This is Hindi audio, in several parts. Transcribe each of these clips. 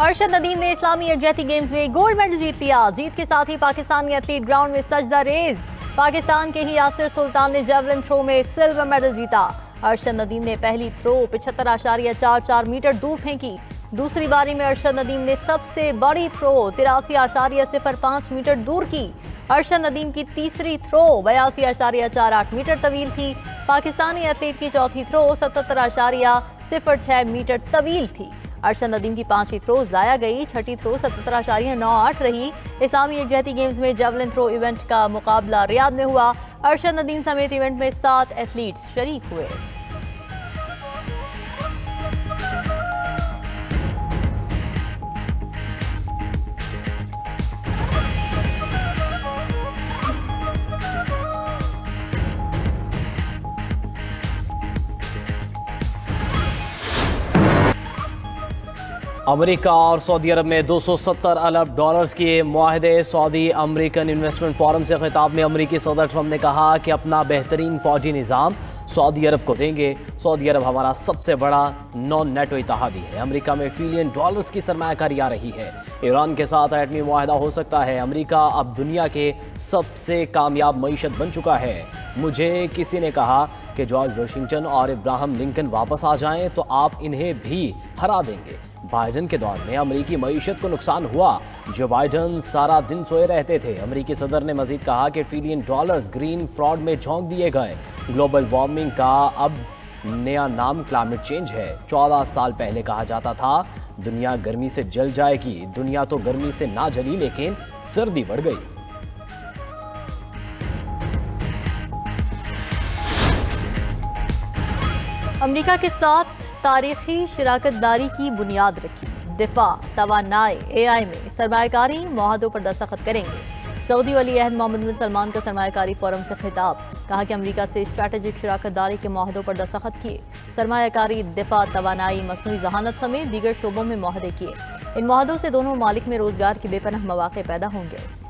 अरशद नदीम ने इस्लामी यकजहती गेम्स में गोल्ड मेडल जीत लिया। जीत के साथ ही पाकिस्तानी एथलीट ग्राउंड में सजदा रेज। पाकिस्तान के ही यासिर सुल्तान ने जेवलिन थ्रो में सिल्वर मेडल जीता। अरशद नदीम ने पहली थ्रो 75.44 मीटर दूर फेंकी। दूसरी बारी में अरशद नदीम ने सबसे बड़ी थ्रो 83.05 मीटर दूर की। अरशद नदीम की तीसरी थ्रो 82.48 मीटर तवील थी। पाकिस्तानी एथलीट की चौथी थ्रो 77.06 मीटर तवील थी। अरशद नदीम की पांचवी थ्रो जाया गई। छठी थ्रो 77.98 रही। इस्लामी यकजहती गेम्स में जेवलिन थ्रो इवेंट का मुकाबला रियाद में हुआ। अरशद नदीम समेत इवेंट में 7 एथलीट्स शरीक हुए। अमेरिका और सऊदी अरब में 270 अरब डॉलर्स के मुआहदे। सऊदी अमेरिकन इन्वेस्टमेंट फोरम से खिताब में अमेरिकी सदर ट्रंप ने कहा कि अपना बेहतरीन फौजी निज़ाम सऊदी अरब को देंगे। सऊदी अरब हमारा सबसे बड़ा नॉन नेटो इत्तेहादी है। अमेरिका में $1 ट्रिलियन की सरमायाकारी आ रही है। ईरान के साथ एटमी मुआहदा हो सकता है। अमेरिका अब दुनिया के सबसे कामयाब मईशत बन चुका है। मुझे किसी ने कहा कि जॉर्ज वाशिंगटन और इब्राहिम लिंकन वापस आ जाएं तो आप इन्हें भी हरा देंगे। बाइडन के दौर में अमेरिकी मईशत को नुकसान हुआ। जो बाइडन सारा दिन सोए रहते थे। अमेरिकी सदर ने मजीद कहा कि $1 ट्रिलियन ग्रीन फ्रॉड में झोंक दिए गए। ग्लोबल वार्मिंग का अब नया नाम क्लाइमेट चेंज है। 14 साल पहले कहा जाता था दुनिया गर्मी से जल जाएगी। दुनिया तो गर्मी से ना जली, लेकिन सर्दी बढ़ गई। अमेरिका के साथ तारीखी शराकतदारी की बुनियाद रखी। दिफा, तवानाई, AI में सरमायाकारी मुआहदों पर दस्तखत करेंगे। सऊदी वली अहद मोहम्मद बिन सलमान का सरमायाकारी फोरम से खिताब। कहा कि अमेरिका से स्ट्रैटेजिक शराकतदारी के मुआहदों पर दस्तखत किए। सरमायाकारी, दिफा, तवानाई, मसनूई जहानत समेत दीगर शोबों में मुआहदे किए। इन मुआहदों से दोनों ममालिक में रोजगार के बेपनाह मौके पैदा होंगे।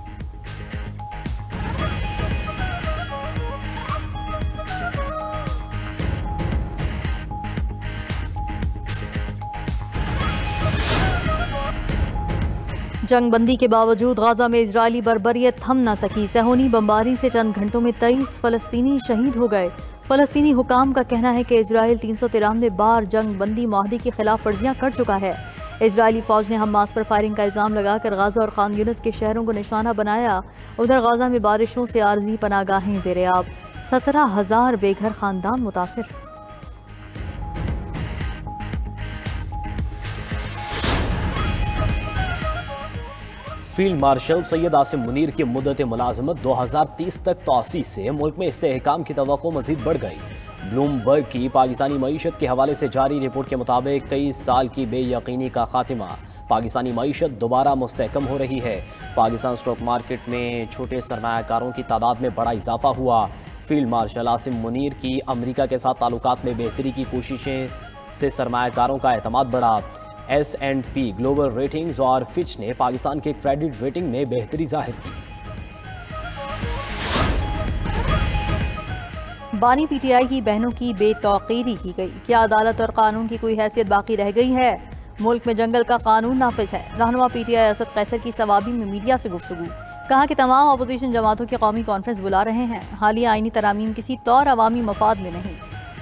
जंगबंदी के बावजूद गाजा में इजरायली बर्बरियत थम न सकी। सेहोनी बमबारी से चंद घंटों में 23 फलस्तीनी शहीद हो गए। फलस्तीनी हुकाम का कहना है कि इजरायल 393 बार जंगबंदी मुआहदे की खिलाफ वर्जियां कर चुका है। इजरायली फौज ने हमास पर फायरिंग का इल्जाम लगाकर गाजा और खान यूनिस के शहरों को निशाना बनाया। उधर गाजा में बारिशों से आर्जी पनागाहें ज़ेरे-आब। 17,000 बेघर खानदान मुतासिर। फील्ड मार्शल सैयद आसिम मुनीर की मुद्दत मुलाजमत 2030 तक तौसीस से मुल्क में इस्तेहकाम की तवक्को मजीद बढ़ गई। ब्लूमबर्ग की पाकिस्तानी मईशत के हवाले से जारी रिपोर्ट के मुताबिक कई साल की बेयकीनी का खात्मा। पाकिस्तानी मईशत दोबारा मुस्तहकम हो रही है। पाकिस्तान स्टॉक मार्केट में छोटे सरमायाकारों की तादाद में बड़ा इजाफा हुआ। फील्ड मार्शल आसिम मुनीर की अमेरिका के साथ ताल्लुकात में बेहतरी की कोशिशें से सरमायाकारों का एतमाद बढ़ा। S&P ग्लोबल रेटिंग्स और फिच ने पाकिस्तान के क्रेडिट रेटिंग में बेहतरी जाहिर की। बानी PTI की बहनों की बेतौकीरी की गई। क्या अदालत और कानून की कोई हैसियत बाकी रह गई है? मुल्क में जंगल का कानून नाफिज है। रहनुमा PTI असद कैसर की सवाबी में मीडिया से गुफ्तगू। कहा कि तमाम अपोजिशन जमातों की कौमी कॉन्फ्रेंस बुला रहे हैं। हालिया आईनी तरामीम किसी तौर अवामी मफाद में नहीं।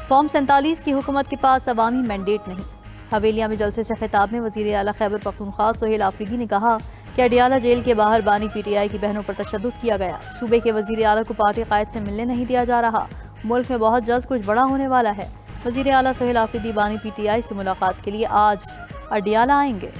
फॉर्म 47 की हुकूमत के पास अवामी मैंडेट नहीं। हवेलिया में जलसे से खिताब में वज़ीर आला खैबर पख्तूनख्वा सोहेल आफरीदी ने कहा कि अडियाला जेल के बाहर बानी PTI की बहनों पर तशद्दुद किया गया। सूबे के वज़ीर आला को पार्टी कायद से मिलने नहीं दिया जा रहा। मुल्क में बहुत जल्द कुछ बड़ा होने वाला है। वज़ीर आला सोहेल आफरीदी बानी PTI से मुलाकात के लिए आज अडियाला आएंगे।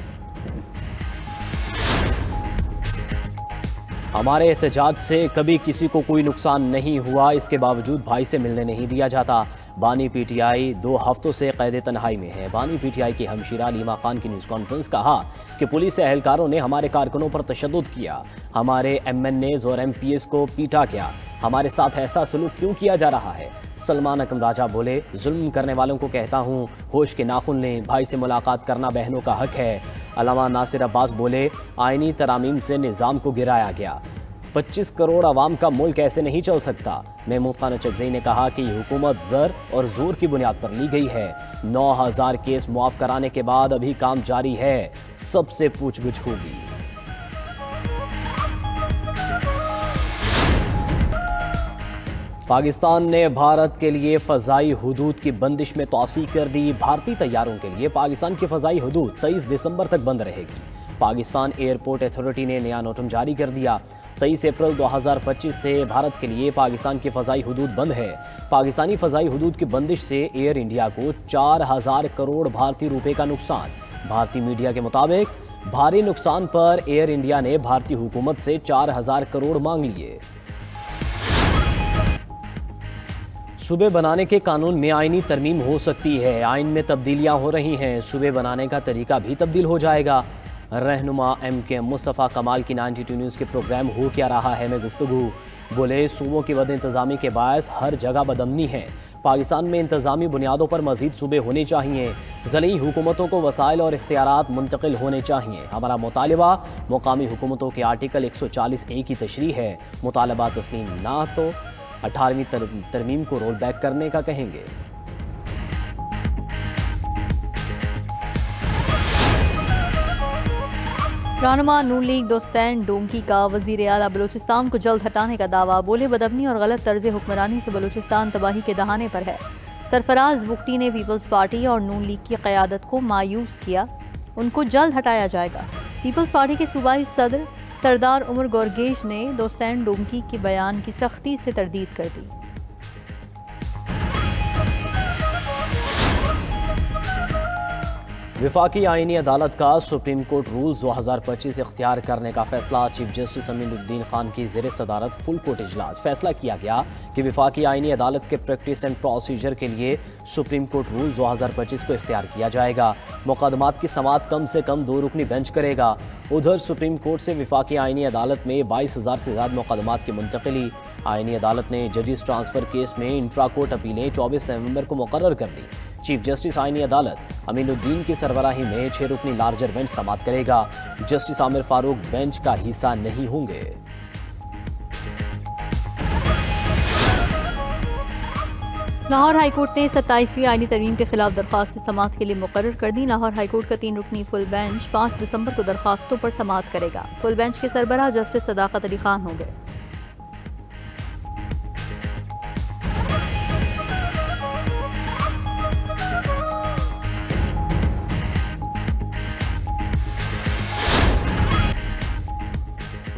हमारे एहतजाज से कभी किसी को कोई नुकसान नहीं हुआ। इसके बावजूद भाई से मिलने नहीं दिया जाता। बानी PTI 2 हफ्तों से कैद तन्हाई में है। बानी PTI की हमशीरा लीमा खान की न्यूज़ कॉन्फ्रेंस कहा कि पुलिस एहलकारों ने हमारे कारकुनों पर तशद्दुद किया। हमारे MNAs और MPs को पीटा गया। हमारे साथ ऐसा सलूक क्यों किया जा रहा है? सलमान अकम राजा बोले, जुल्म करने वालों को कहता हूँ होश के नाखुन लें। भाई से मुलाकात करना बहनों का हक है। अल्लामा नासिर अब्बास बोले, आइनी तरामीम से निज़ाम को गिराया गया। 25 करोड़ आवाम का मुल्क ऐसे नहीं चल सकता। महमूद खान अचकज़ई ने कहा कि हुकूमत ज़र और जोर की बुनियाद पर ली गई है। 9000 केस मुआफ कराने के बाद अभी काम जारी है, सबसे पूछगछ होगी। पाकिस्तान ने भारत के लिए फ़ज़ाई हुदूद की बंदिश में तोसी कर दी। भारतीय तैयारों के लिए पाकिस्तान की फ़ज़ाई हुदूद 23 दिसंबर तक बंद रहेगी। पाकिस्तान एयरपोर्ट अथॉरिटी ने नया नोटम जारी कर दिया। 23 अप्रैल 2025 से भारत के लिए पाकिस्तान की फ़ज़ाई हुदूद बंद है। पाकिस्तानी फ़ज़ाई हुदूद की बंदिश से एयर इंडिया को 4000 करोड़ भारतीय रुपए का नुकसान। भारतीय मीडिया के मुताबिक भारी नुकसान पर एयर इंडिया ने भारतीय हुकूमत से 4000 करोड़ मांग लिए। सूबे बनाने के कानून में आईनी तरमीम हो सकती है। आइन में तब्दीलियां हो रही हैं, सूबे बनाने का तरीका भी तब्दील हो जाएगा। रहनुमा MK मुस्तफ़ा कमाल की 92 न्यूज़ के प्रोग्राम हो क्या रहा है में गुफ्तगू। बोले सूबों की बद इंतज़ामी के बायस हर जगह बदअमनी है। पाकिस्तान में इंतज़ामी बुनियादों पर मज़ीद सूबे होने चाहिए। ज़ली हुकूमतों को वसाइल और इख्तियारात मुंतकिल होने चाहिए। हमारा मुतालबा मुकामी हुकूमतों के आर्टिकल 140A की तशरीह है। मुतालबा तस्लीम ना तो 18वीं तरमीम को रोल बैक करने का कहेंगे। रहनुमा नून लीग दोस्तैन डोंकी का वज़ीर आला बलूचिस्तान को जल्द हटाने का दावा। बोले बदअमनी और गलत तर्ज हुक्मरानी से बलूचिस्तान तबाही के दहाने पर है। सरफराज बुगटी ने पीपल्स पार्टी और नून लीग की क़यादत को मायूस किया, उनको जल्द हटाया जाएगा। पीपल्स पार्टी के सूबाई सदर सरदार उमर गोरगेश ने दोस्तैन डोंकी के बयान की सख्ती से तरदीद कर दी। वफाकी आईनी अदालत का सुप्रीम कोर्ट रूल्स 2025 इख्तियार करने का फैसला। चीफ जस्टिस अमीनुद्दीन खान की ज़ेर सदारत फुल कोर्ट इजलास। फैसला किया गया कि वफाकी आईनी अदालत के प्रैक्टिस एंड प्रोसीजर के लिए सुप्रीम कोर्ट रूल्स 2025 को इख्तियार किया जाएगा। मुकदमात की समाअत कम से कम 2 रुकनी बेंच करेगा। उधर सुप्रीम कोर्ट से वफाकी आईनी अदालत में 22,000 से ज़्यादा मुकदमात की मुंतकिली। आईनी अदालत ने जजिस ट्रांसफ़र केस में इंट्रा कोर्ट अपीलें 24 नवंबर को मुकर्रर कर दी। चीफ जस्टिस आईनी अदालत अमीनुद्दीन की सरबराही में 6 रुकनी लार्जर बेंच समाअत करेगा। जस्टिस आमिर फारूक बेंच का हिस्सा नहीं होंगे। लाहौर हाईकोर्ट ने 27वीं आईनी तरमीम के खिलाफ दरख्वास्त समाअत के लिए मुकर्रर कर दी। लाहौर हाईकोर्ट का 3 रुकनी फुल बेंच 5 दिसंबर को दरख्वास्तों पर समाअत करेगा। फुल बेंच के सरबराह जस्टिस सदाकत अली खान होंगे।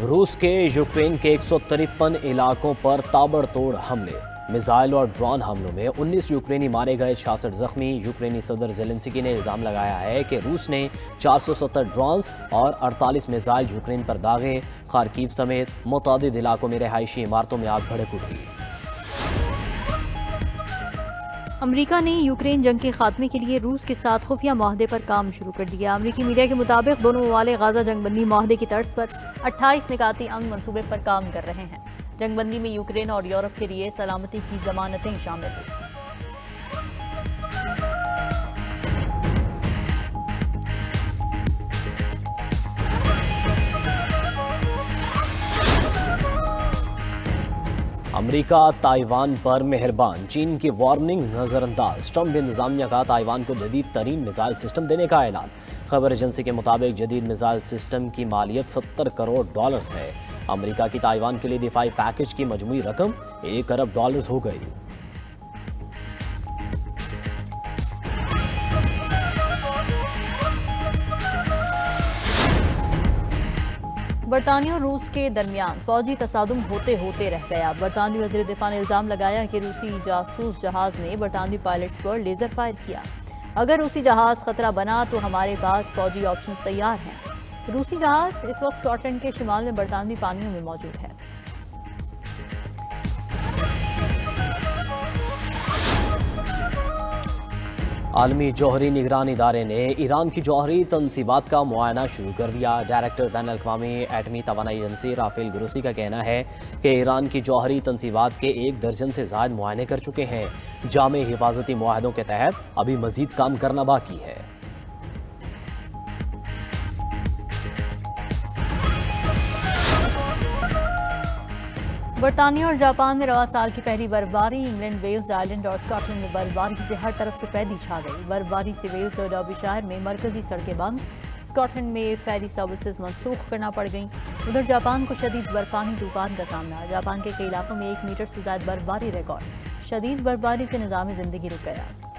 रूस के यूक्रेन के 153 इलाकों पर ताबड़तोड़ हमले। मिसाइल और ड्रोन हमलों में 19 यूक्रेनी मारे गए, 66 जख्मी। यूक्रेनी सदर ज़ेलेंस्की ने इल्ज़ाम लगाया है कि रूस ने 470 ड्रोन्स और 48 मिसाइल यूक्रेन पर दागे। खार्किव समेत मुतादिद इलाकों में रिहायशी इमारतों में आग भड़क उठी। अमेरिका ने यूक्रेन जंग के खात्मे के लिए रूस के साथ खुफिया माहदे पर काम शुरू कर दिया। अमेरिकी मीडिया के मुताबिक दोनों ममालिक गाजा जंगबंदी माहदे की तर्ज पर 28 निकाती अंग मंसूबे पर काम कर रहे हैं। जंगबंदी में यूक्रेन और यूरोप के लिए सलामती की जमानतें शामिल हैं। अमेरिका ताइवान पर मेहरबान, चीन की वार्निंग नज़रअंदाज। ट्रंप इंतजामिया का ताइवान को जदीद तरीन मिसाइल सिस्टम देने का ऐलान। खबर एजेंसी के मुताबिक जदीद मिसाइल सिस्टम की मालियत $70 करोड़ है। अमेरिका की ताइवान के लिए दिफाई पैकेज की मजमूई रकम $1 अरब हो गई। बरतानिया और रूस के दरमियान फौजी तसादुम होते होते रह गया। बरतानवी वज़ीर दिफा ने इल्ज़ाम लगाया कि रूसी जासूस जहाज ने बरतानवी पायलट्स पर लेजर फायर किया। अगर रूसी जहाज खतरा बना तो हमारे पास फौजी ऑप्शंस तैयार हैं। रूसी जहाज इस वक्त स्कॉटलैंड के शिमाल में बरतानवी पानियों में मौजूद है। आलमी जौहरी निगरान इदारे ने ईरान की जौहरी तनसीबात का मुआयना शुरू कर दिया। डायरेक्टर बैनुल-अक़वामी एटमी तवानाई एजेंसी राफेल ग्रोसी का कहना है कि ईरान की जौहरी तनसीबात के 1 दर्जन से ज़ायद मुआयने कर चुके हैं। जामे हिफाजती मुआहदों के तहत अभी मजीद काम करना बाकी है। बरतानिया और जापान में रवा साल की पहली बर्फबारी। इंग्लैंड, वेल्स, आयरलैंड और स्कॉटलैंड में बर्फबारी से हर तरफ सफेदी छा गई। बर्फबारी से वेल्स और डर्बीशायर में मरकजी सड़कें बंद। स्कॉटलैंड में फेरी सर्विसेज मनसूख करना पड़ गई। उधर जापान को शदीद बर्फानी तूफान का सामना। जापान के कई इलाकों में 1 मीटर से ज्यादा बर्फबारी रिकॉर्ड। शदीद बर्फबारी से निज़ाम जिंदगी रुक गया।